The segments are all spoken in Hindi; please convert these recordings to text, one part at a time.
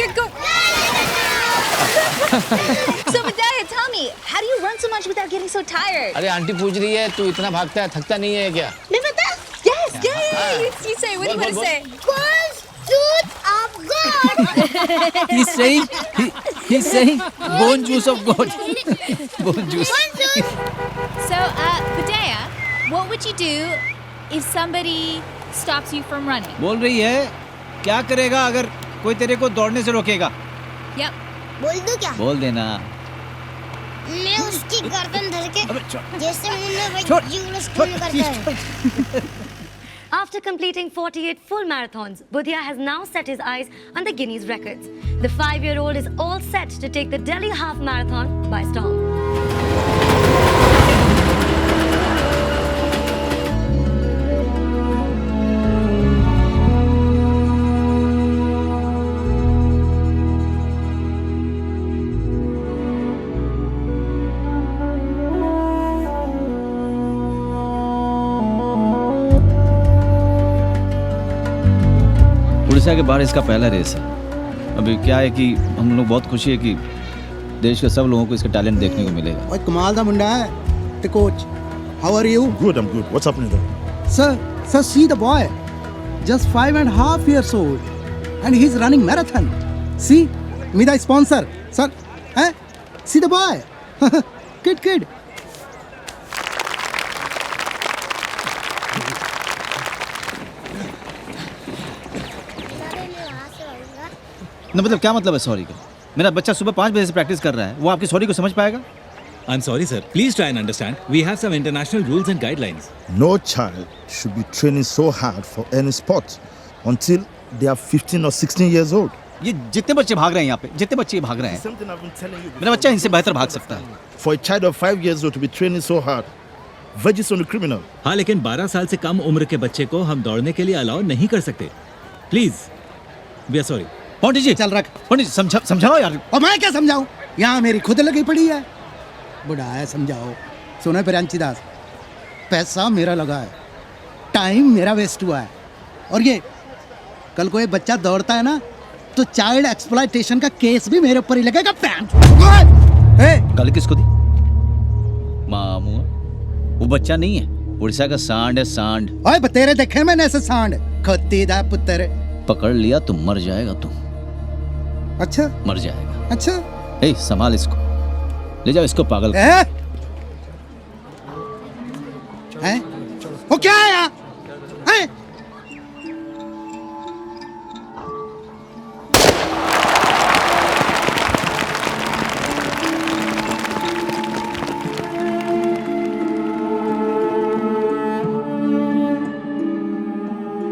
You're go. So Vidya, tell me, how do you run so much without getting so tired? अरे आंटी पूछ रही है तू इतना भागता है थकता नहीं है क्या? मैं बता? Yes, yeah. You say. What do you want to say? Cause truth of God. He's saying bone juice of God. Bone juice. So, Vidya, what would you do if somebody stops you from running? बोल रही है क्या करेगा अगर कोई तेरे को दौड़ने से रोकेगा? Yep. बोल दूं क्या? बोल देना. मैं उसकी गर्दन धर के जैसे मुन्ना भाई छोड़, जीवलस खून करता है. After completing 48 full marathons, Budhia has now set his eyes on the Guinness records. The 5-year-old is all set to take the Delhi half marathon by storm. Orissa के बाहर इसका पहला रेस है. अभी क्या है कि हम लोग बहुत खुशी है कि देश के सब लोगों को इसका टैलेंट देखने को मिलेगा. ओए कमाल दा मुंडा है ते coach how are you Good, I'm good. What's happening there? Sir see the boy just 5.5 years old and he's running marathon. See me the sponsor sir. See the boy. kid. ना मतलब क्या मतलब है सॉरी का? मेरा बच्चा सुबह 5 बजे से प्रैक्टिस कर रहा है, वो आपकी सॉरी को समझ पाएगा? I'm sorry, sir. Please try and understand. We have some international rules and guidelines. No child should be training so hard for any sport until they are 15 or 16 years old. ये जितने बच्चे भाग रहे हैं यहाँ पे, जितने बच्चे भाग रहे हैं, Something I've been telling you. मेरा बच्चा इनसे बेहतर भाग सकता है. For a child of 5 years old to be training so hard, verges on the criminal. हाँ, लेकिन 12 साल से कम उम्र के बच्चे को हम दौड़ने के लिए अलाउ नहीं कर सकते. Please. We are sorry. पंडित जी चल रख. पंडित जी समझाओ यार. और मैं क्या समझाऊं? यहाँ मेरी खुद लगी पड़ी है. बुढ़ा है समझाओ. सुनो प्रियांशी दास, पैसा मेरा लगा है, टाइम मेरा वेस्ट हुआ है, और ये कल को एक बच्चा दौड़ता है ना तो चाइल्ड एक्सप्लॉयटेशन का केस भी मेरे ऊपर ही लगेगा. गाली किसको दी? मामू वो बच्चा नहीं है, उड़ीसा का सांड है, सांड. ओए बतेरे देखे मैंने ऐसे सांड खत्ती दा पुत्र. पकड़ लिया तो मर जाएगा तू. अच्छा मर जाएगा. अच्छा. ए संभाल इसको, ले जाओ इसको पागल. हैं? वो क्या है यहाँ? हैं?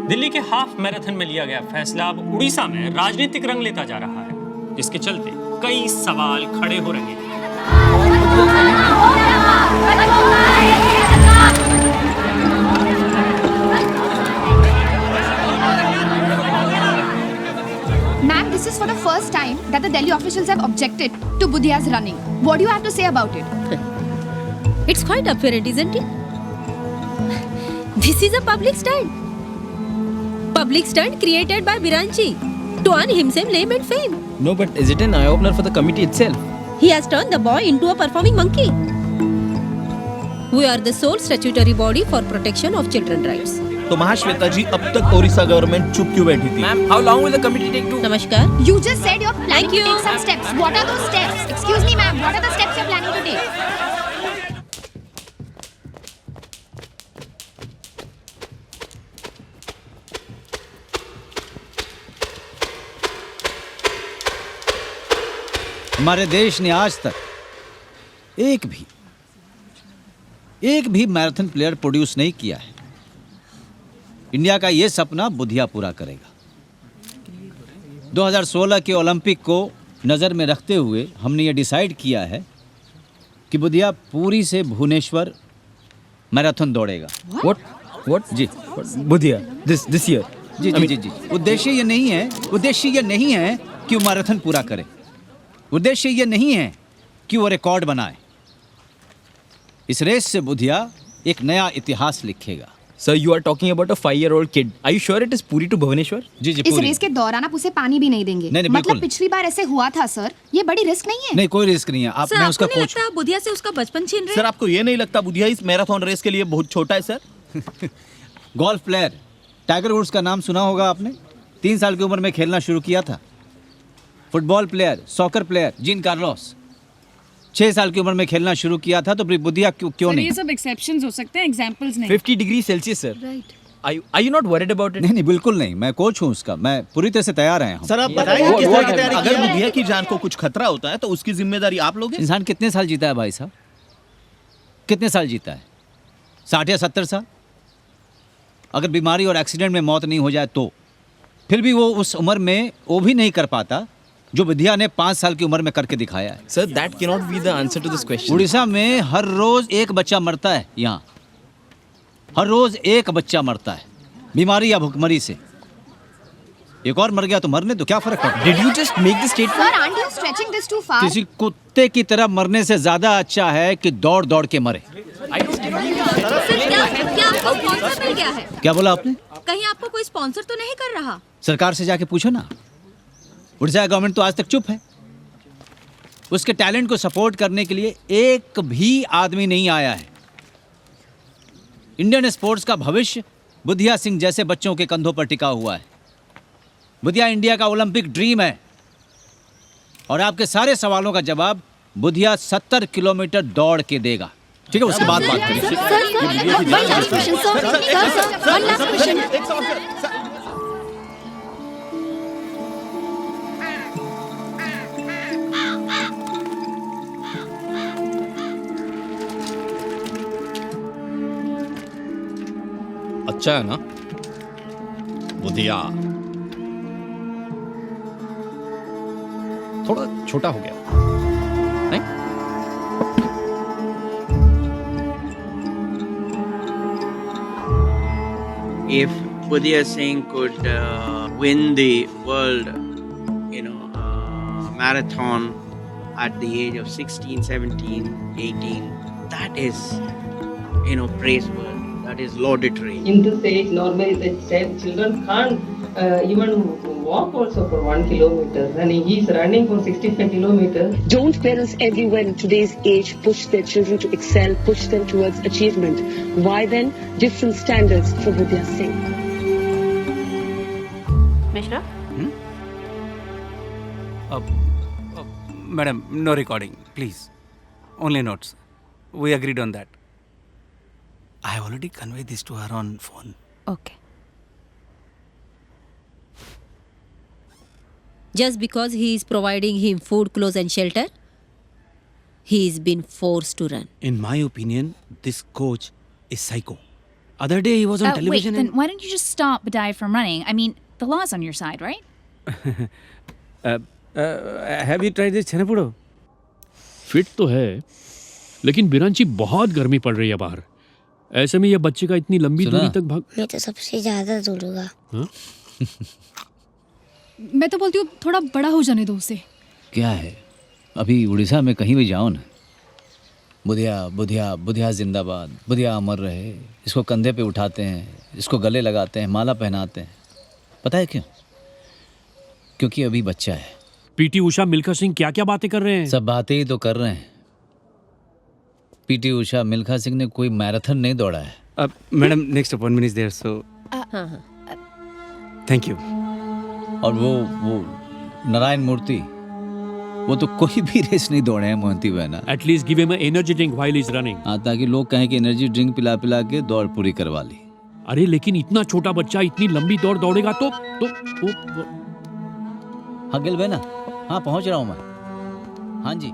दिल्ली के हाफ मैराथन में लिया गया फैसला अब उड़ीसा में राजनीतिक रंग लेता जा रहा है, जिसके चलते कई सवाल खड़े हो रहे हैं. Ma'am, this is for the first time that the Delhi officials have objected to Budhia's running. What do you have to say about it? It's quite apparent, isn't it? This is a public stunt. Public stunt created by Biranchi to earn himself name and fame. No, but is it an eye-opener for the committee itself? He has turned the boy into a performing monkey. We are the sole statutory body for protection of children rights. तो महाश्वेता जी, अब तक ओडिशा गवर्नमेंट चुप क्यों बैठी थी? Ma'am, how long will the committee take to? Namaskar. You just said you're planning to take some steps. What are those steps? Excuse me, ma'am. What are the steps you're planning to take? हमारे देश ने आज तक एक भी मैराथन प्लेयर प्रोड्यूस नहीं किया है. इंडिया का ये सपना बुधिया पूरा करेगा. 2016 के ओलंपिक को नज़र में रखते हुए हमने ये डिसाइड किया है कि बुधिया पूरी से भुवनेश्वर मैराथन दौड़ेगा. What? जी बुधिया this year. जी. उद्देश्य ये नहीं है कि वो मैराथन पूरा करे. उद्देश्य ये नहीं है कि वो रिकॉर्ड बनाए. इस रेस से बुधिया एक नया इतिहास लिखेगा. Sir, you are talking about a 5-year-old kid. Are you sure it is Puri to Bhubaneswar? जी जी इस पूरी रेस के दौरान आप उसे पानी भी नहीं देंगे। नहीं, बिल्कुल मतलब नहीं। पिछली बार ऐसे हुआ था सर, ये बड़ी रिस्क नहीं है। नहीं, कोई रिस्क नहीं है। आप मैं उसका कोच आप बुधिया से उसका बचपन छीन रहे सर आपको ये नहीं लगता बुधिया इस मैराथन रेस के लिए बहुत छोटा है sir? Golf player Tiger Woods का नाम सुना होगा आपने। 3 साल की उम्र में खेलना शुरू किया था। Football player, soccer player gene Carlos 6 साल की उम्र में खेलना शुरू किया था। तो बुधिया क्यों नहीं? ये सब एक्सेप्शंस हो सकते हैं, एग्जांपल्स नहीं। 50 degree Celsius sir. Right. Are you not worried about it? नहीं, बिल्कुल नहीं। मैं कोच हूँ उसका, मैं पूरी तरह से तैयार आया हूँ। सर आप बताएंगे किस तरह की तैयारी? अगर बुधिया की जान को कुछ खतरा होता है तो उसकी जिम्मेदारी आप लोगे? इंसान कितने साल जीता है भाई साहब? कितने साल जीता है? 60 या 70 साल? अगर बीमारी और एक्सीडेंट में मौत नहीं हो जाए तो फिर भी वो उस उम्र में वो भी नहीं कर पाता जो बुधिया ने 5 साल की उम्र में करके दिखाया है। Sir, that cannot be the answer to this question. Orissa में हर रोज एक बच्चा मरता है। यहाँ हर रोज एक बच्चा मरता है, बीमारी या भुखमरी से। एक और मर गया तो मरने तो क्या फर्क पड़ता है? Did you just make this statement? Sir, aren't you stretching this too far? किसी कुत्ते की तरह मरने से ज्यादा अच्छा है कि दौड़ दौड़ के मरे। क्या आपको स्पॉन्सर मिल गया है? क्या बोला आपने? कहीं आपको कोई स्पॉन्सर तो नहीं कर रहा? सरकार से जाके पूछो ना। उड़ीसा गवर्नमेंट तो आज तक चुप है। उसके टैलेंट को सपोर्ट करने के लिए एक भी आदमी नहीं आया है। इंडियन स्पोर्ट्स का भविष्य बुधिया सिंह जैसे बच्चों के कंधों पर टिका हुआ है। बुधिया इंडिया का ओलंपिक ड्रीम है। और आपके सारे सवालों का जवाब बुधिया 70 किलोमीटर दौड़ के देगा। ठीक है, उसके बाद बात करेंगे। अच्छा है ना बुधिया? थोड़ा छोटा हो गया नहीं? If Budiya Singh could win the world, marathon at the age of 16, 17, 18, that is, praiseworthy. That is laudatory. In this age, normally the children can't even walk also for 1 kilometer, and he is running for 65 kilometers. Don't parents everywhere in today's age push their children to excel, push them towards achievement? Why then different standards for Budiya Singh? Mishra? Madam, no recording, please. Only notes. We agreed on that. I have already conveyed this to her on phone. Okay. Just because he is providing him food, clothes and shelter, he is been forced to run. In my opinion, this coach is psycho. Other day he was on television. Wait, then why don't you just stop Budaya from running? I mean, the law's on your side, right? Have you tried this Chenapudo? Fit तो है, लेकिन बिरांची बहुत गर्मी पड़ रही है बाहर। ऐसे में ये बच्चे का इतनी लंबी दूरी तक भाग। मैं तो सबसे ज्यादा दौड़ूंगा। मैं तो बोलती हूँ थोड़ा बड़ा हो जाने दो उसे। क्या है, अभी उड़ीसा में कहीं भी जाओ ना, बुधिया बुधिया बुधिया जिंदाबाद, बुधिया अमर रहे। इसको कंधे पे उठाते हैं, इसको गले लगाते हैं, माला पहनाते हैं। पता है क्यों? क्योंकि अभी बच्चा है। पीटी उषा, मिल्खा सिंह क्या क्या बातें कर रहे हैं? सब बातें ही तो कर रहे हैं। पीटी उषा, मिल्खा सिंह ने कोई मैराथन नहीं दौड़ा है। Madam, next appointment is there, so thank you. और वो नारायण मूर्ति, वो तो कोई भी रेस नहीं दौड़े हैं मोहंती बहना। At least give him energy drink while he is running. हाँ, ताकि लोग कहें कि एनर्जी ड्रिंक पिला पिला के दौड़ पूरी करवा ली। अरे लेकिन इतना छोटा बच्चा इतनी लंबी दौड़ दौड़ेगा तो हाँ गिल बहना, हाँ पहुंच रहा हूँ मैं। हाँ जी।